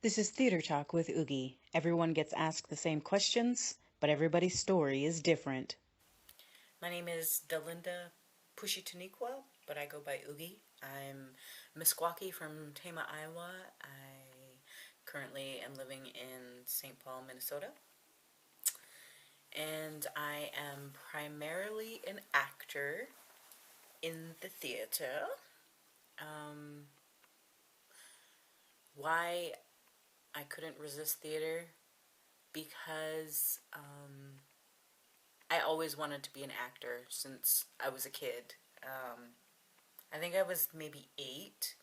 This is Theater Talk with Oogie. Everyone gets asked the same questions, but everybody's story is different. My name is Delinda Pushetonequa, but I go by Oogie. I'm Meskwaki from Tama, Iowa. I currently am living in St. Paul, Minnesota. And I am primarily an actor in the theater. Um, why I couldn't resist theater? Because I always wanted to be an actor since I was a kid. I think I was maybe 8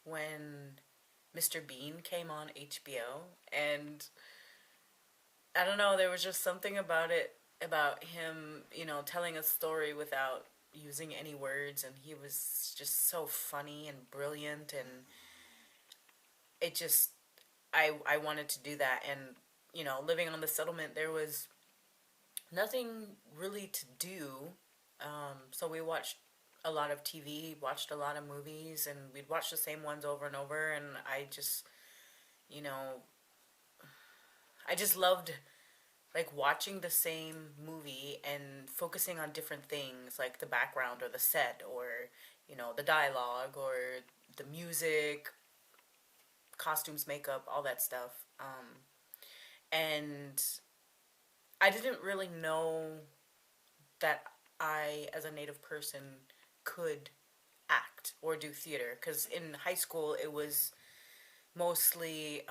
when Mr. Bean came on HBO, and I don't know, there was just something about it, about him, telling a story without using any words, and he was just so funny and brilliant, and it just, I wanted to do that, and, living on the settlement, there was nothing really to do, so we watched a lot of TV, watched a lot of movies, and we'd watch the same ones over and over, and you know, I just loved like watching the same movie and focusing on different things like the background or the set or the dialogue or the music, costumes, makeup, all that stuff. And I didn't really know that I, as a Native person, could act or do theater because in high school it was mostly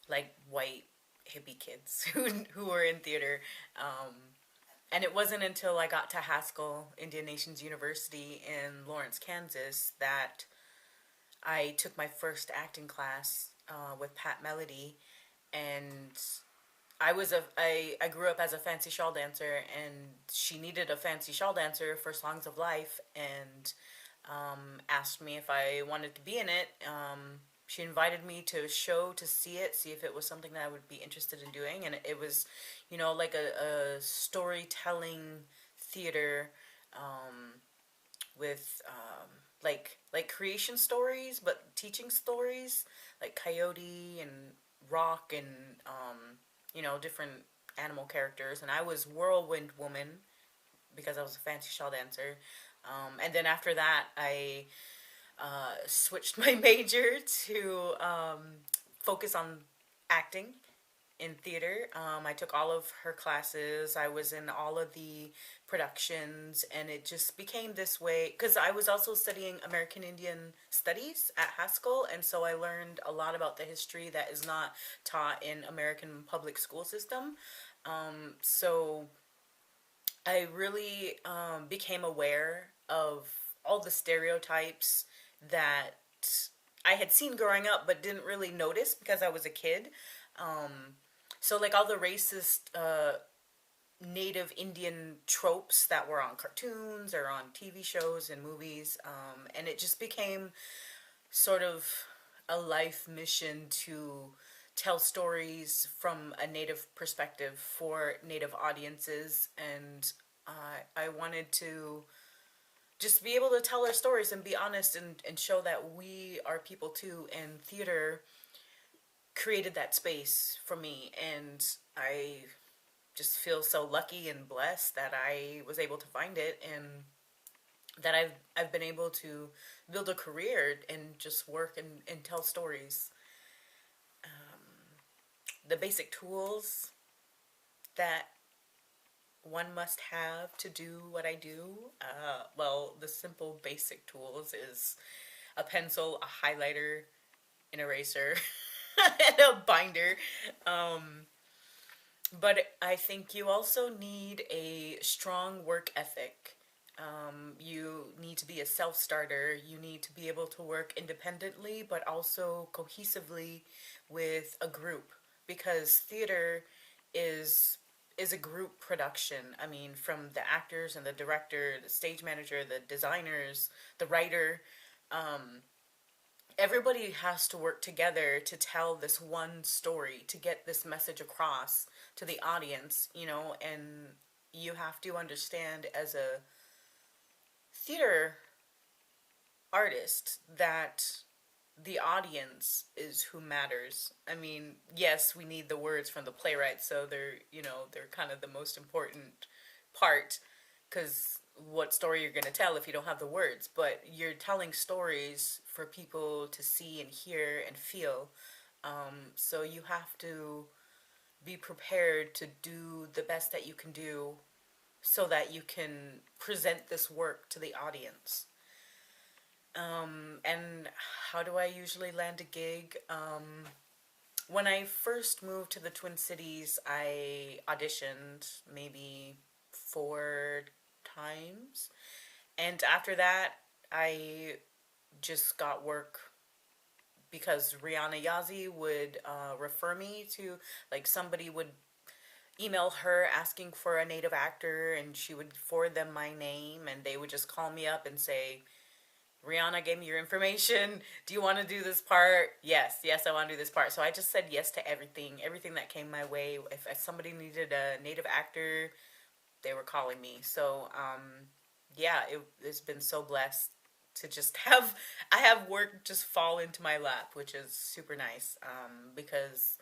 like white hippie kids who were in theater. Um, and it wasn't until I got to Haskell Indian Nations University in Lawrence, Kansas, that I took my first acting class with Pat Melody, and I grew up as a fancy shawl dancer, and she needed a fancy shawl dancer for Songs of Life, and asked me if I wanted to be in it. She invited me to a show to see it, see if it was something that I would be interested in doing, and it was, like a storytelling theater with like creation stories, but teaching stories like Coyote and Rock and different animal characters. And I was Whirlwind Woman because I was a fancy shawl dancer. And then after that, I switched my major to focus on acting in theater. I took all of her classes. I was in all of the productions, and it just became this way because I was also studying American Indian Studies at Haskell, and so I learned a lot about the history that is not taught in American public school system. So I really became aware of all the stereotypes that I had seen growing up but didn't really notice because I was a kid. So like all the racist native Indian tropes that were on cartoons or on TV shows and movies, and it just became sort of a life mission to tell stories from a native perspective for native audiences, and I wanted to just be able to tell our stories and be honest and show that we are people too, and theater created that space for me, and I just feel so lucky and blessed that I was able to find it, and that I've been able to build a career and just work and tell stories. The basic tools that one must have to do what I do, well, the simple basic tools is a pencil, a highlighter, an eraser, and a binder. Um, But I think you also need a strong work ethic. You need to be a self starter. You need to be able to work independently, but also cohesively with a group, because theater is is a group production. I mean, from the actors and the director, the stage manager, the designers, the writer, everybody has to work together to tell this one story, to get this message across to the audience, and you have to understand as a theater artist that the audience is who matters. I mean, yes, we need the words from the playwright, so they're kind of the most important part, because what story you're going to tell if you don't have the words? But you're telling stories for people to see and hear and feel. So you have to be prepared to do the best that you can do so that you can present this work to the audience. And how do I usually land a gig? When I first moved to the Twin Cities, I auditioned maybe 4 times. And after that, I just got work because Rihanna Yazi would refer me to, like, somebody would email her asking for a native actor, and she would forward them my name, and they would just call me up and say, Rihanna gave me your information. Do you want to do this part? Yes, yes, I want to do this part. So I just said yes to everything that came my way. If somebody needed a native actor, they were calling me. So yeah, it's been so blessed to just have I have work just fall into my lap, which is super nice. Because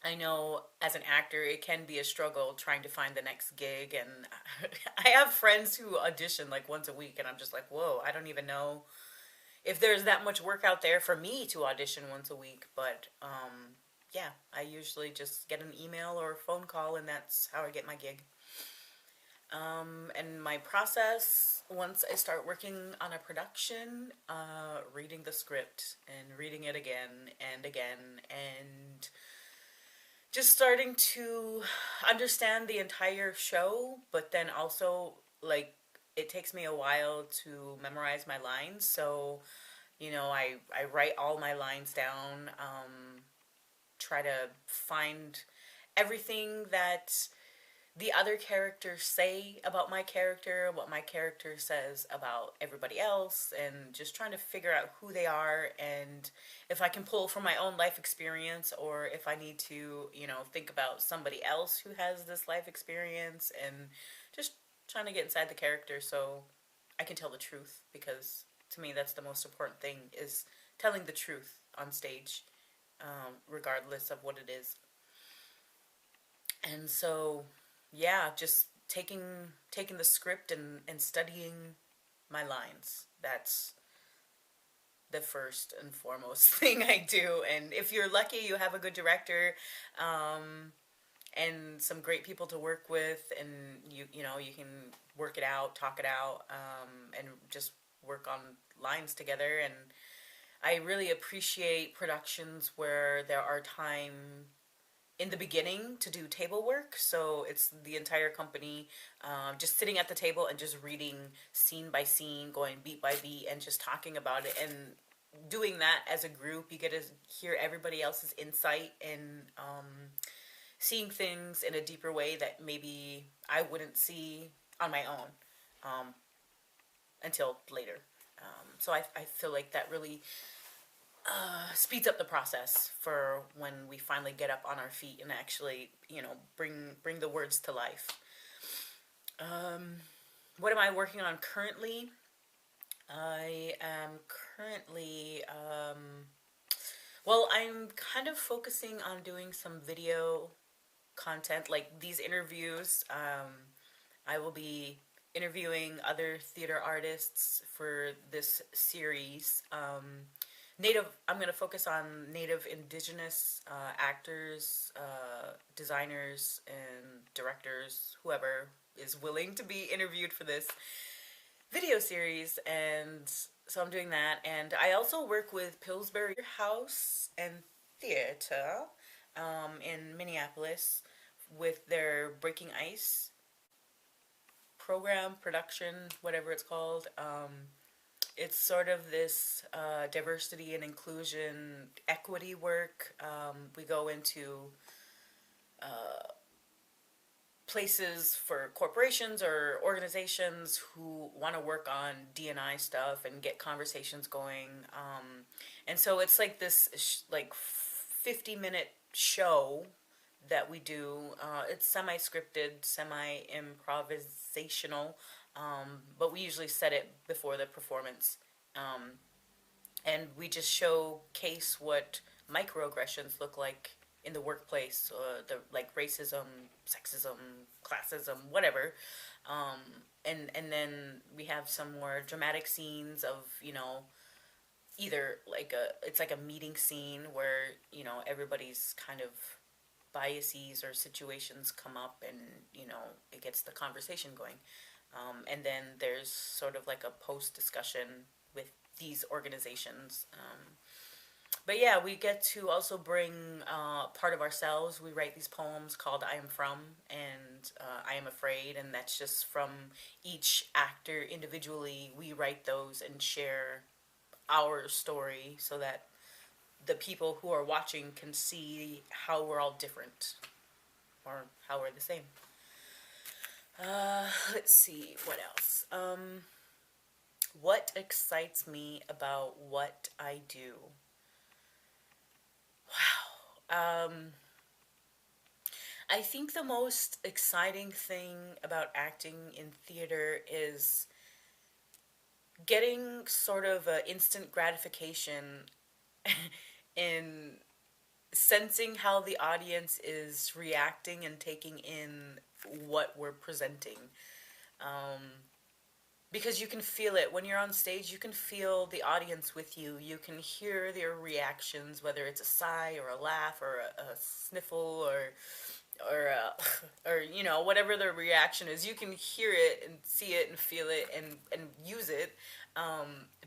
I know as an actor, it can be a struggle trying to find the next gig. And I have friends who audition like once a week, and I'm just like, whoa, I don't even know if there's that much work out there for me to audition once a week. But yeah, I usually just get an email or a phone call, and that's how I get my gig. And my process, once I start working on a production, reading the script and reading it again and again, and just starting to understand the entire show, but then also, like, it takes me a while to memorize my lines. So, I write all my lines down, try to find everything that the other characters say about my character, what my character says about everybody else, and just trying to figure out who they are, and if I can pull from my own life experience, or if I need to, think about somebody else who has this life experience, and just trying to get inside the character so I can tell the truth, because to me that's the most important thing, is telling the truth on stage, regardless of what it is. And so, yeah, just taking the script and studying my lines. That's the first and foremost thing I do. And if you're lucky, you have a good director, um, and some great people to work with, and you can work it out, talk it out, and just work on lines together. And I really appreciate productions where there are time in the beginning to do table work. So it's the entire company, just sitting at the table and just reading scene by scene, going beat by beat, and just talking about it. And doing that as a group, you get to hear everybody else's insight, and seeing things in a deeper way that maybe I wouldn't see on my own, um, until later. So I feel like that really speeds up the process for when we finally get up on our feet and actually, bring the words to life. What am I working on currently? I am currently, well, I'm kind of focusing on doing some video content, like these interviews. I will be interviewing other theater artists for this series. I'm going to focus on Native Indigenous actors, designers, and directors, whoever is willing to be interviewed for this video series. And so I'm doing that. And I also work with Pillsbury House and Theater, in Minneapolis, with their Breaking Ice program, production, whatever it's called. It's sort of this diversity and inclusion equity work. We go into places for corporations or organizations who want to work on D&I stuff and get conversations going. And so it's like this like 50-minute show that we do. It's semi-scripted, semi-improvisational, but we usually set it before the performance. Um, and we just showcase what microaggressions look like in the workplace, the like racism, sexism, classism, whatever. And then we have some more dramatic scenes of, either like it's like a meeting scene where, everybody's kind of biases or situations come up, and it gets the conversation going. And then there's sort of like a post discussion with these organizations. But yeah, we get to also bring part of ourselves. We write these poems called I Am From and I Am Afraid, and that's just from each actor individually. We write those and share our story so that the people who are watching can see how we're all different or how we're the same. Let's see, what else? What excites me about what I do? Wow. I think the most exciting thing about acting in theater is getting sort of a instant gratification in sensing how the audience is reacting and taking in what we're presenting. Um, because you can feel it when you're on stage. You can feel the audience with you. You can hear their reactions, whether it's a sigh or a laugh or a sniffle or whatever their reaction is. You can hear it and see it and feel it and use it.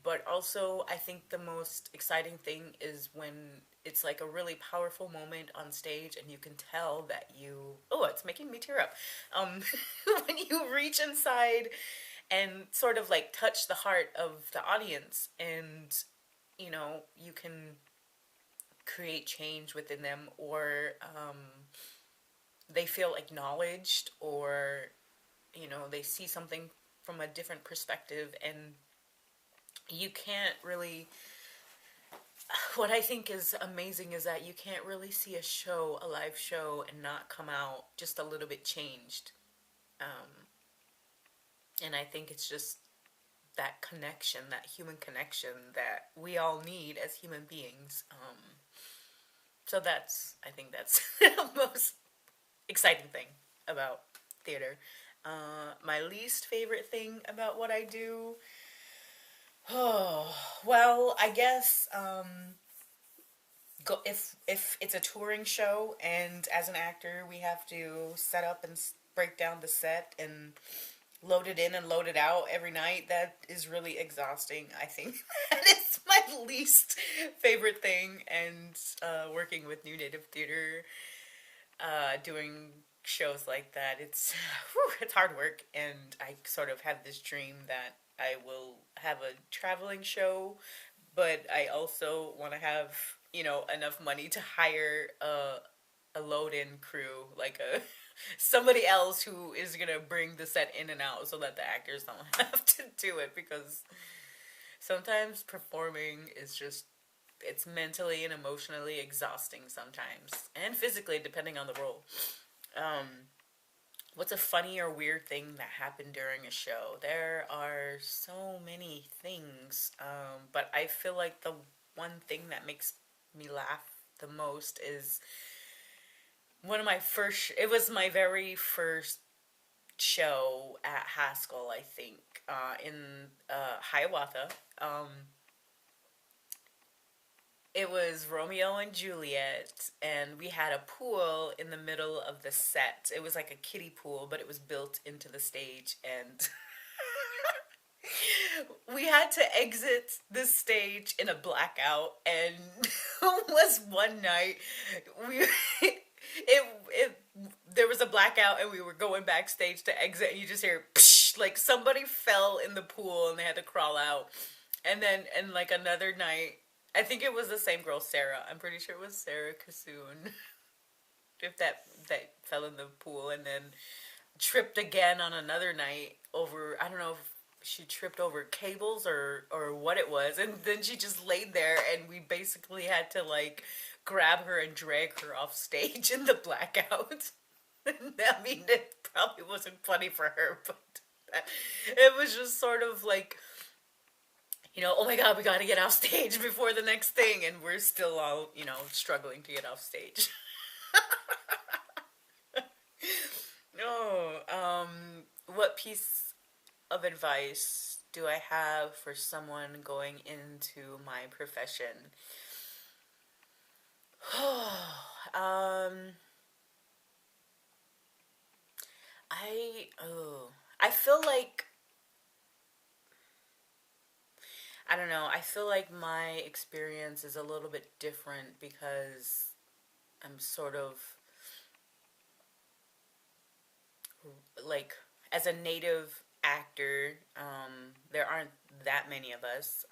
But also, I think the most exciting thing is when it's like a really powerful moment on stage and you can tell that it's making me tear up. When you reach inside and sort of like touch the heart of the audience, and you can create change within them, or they feel acknowledged, or they see something from a different perspective. And you can't really, what I think is amazing is that you can't really see a live show, and not come out just a little bit changed. And I think it's just that connection, that human connection that we all need as human beings. So I think that's the most exciting thing about theater. My least favorite thing about what I do, oh, well, I guess if it's a touring show, and as an actor we have to set up and break down the set and load it in and load it out every night. That is really exhausting. I think that is my least favorite thing. And working with New Native Theater, doing shows like that, it's hard work. And I sort of have this dream that I will have a traveling show, but I also want to have enough money to hire a load-in crew, like a somebody else who is gonna bring the set in and out, so that the actors don't have to do it, because sometimes performing is just, it's mentally and emotionally exhausting sometimes, and physically depending on the role. Um, what's a funny or weird thing that happened during a show? There are so many things, but I feel like the one thing that makes me laugh the most is it was my very first show at Haskell, I think, in Hiawatha. It was Romeo and Juliet, and we had a pool in the middle of the set. It was like a kiddie pool, but it was built into the stage, and we had to exit the stage in a blackout. And was one night we it there was a blackout, and we were going backstage to exit, and you just hear psh, like somebody fell in the pool and they had to crawl out. And like another night, I think it was the same girl, Sarah. I'm pretty sure it was Sarah Kasoon. If that fell in the pool, and then tripped again on another night over, I don't know if she tripped over cables or what it was, and then she just laid there, and we basically had to like grab her and drag her off stage in the blackout. I mean, it probably wasn't funny for her, but it was just sort of like, oh my God, we got to get off stage before the next thing, and we're still all, struggling to get off stage. No, what piece of advice do I have for someone going into my profession? um, I feel like I don't know. I feel like my experience is a little bit different because I'm sort of like as a native actor, there aren't that many of us.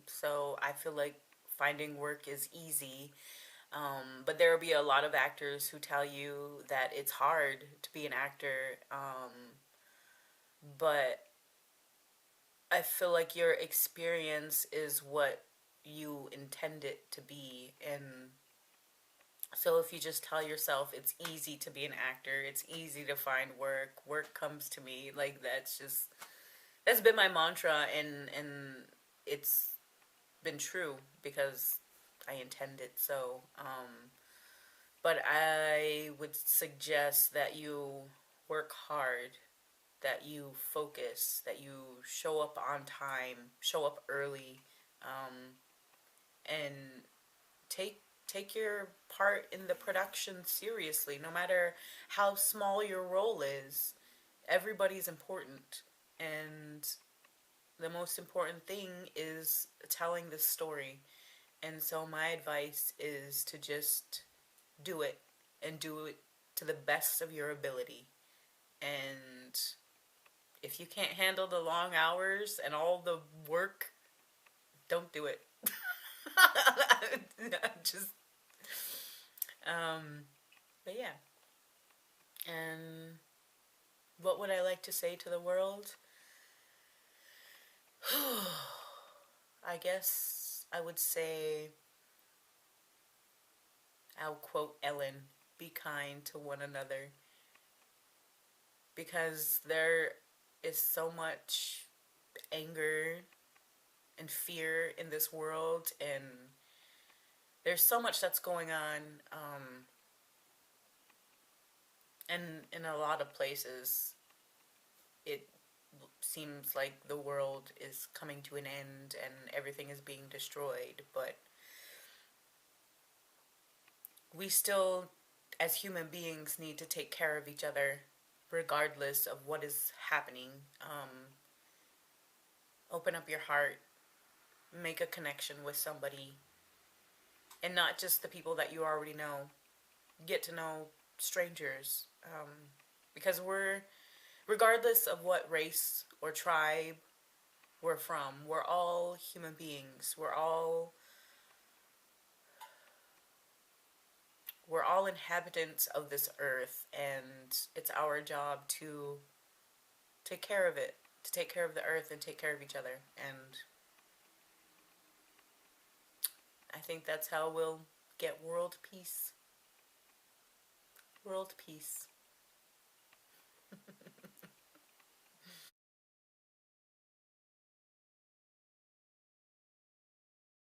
So I feel like finding work is easy. But there will be a lot of actors who tell you that it's hard to be an actor. But I feel like your experience is what you intend it to be. And so if you just tell yourself it's easy to be an actor, it's easy to find work comes to me, like that's been my mantra, and it's been true because I intend it. So, but I would suggest that you work hard, that you focus, that you show up on time, show up early, um, and take your part in the production seriously, no matter how small your role is. Everybody's important, and the most important thing is telling the story. And so my advice is to just do it, and do it to the best of your ability. And if you can't handle the long hours and all the work, don't do it. Just um but yeah. And what would I like to say to the world? I guess I would say, I'll quote Ellen, be kind to one another, because there is so much anger and fear in this world, and there's so much that's going on, and in a lot of places it seems like the world is coming to an end and everything is being destroyed, but we still, as human beings, need to take care of each other regardless of what is happening. Open up your heart, make a connection with somebody, and not just the people that you already know. Get to know strangers, because regardless of what race or tribe we're from, we're all human beings. We're all inhabitants of this earth, and it's our job to take care of it, to take care of the earth and take care of each other. And I think that's how we'll get world peace. World peace.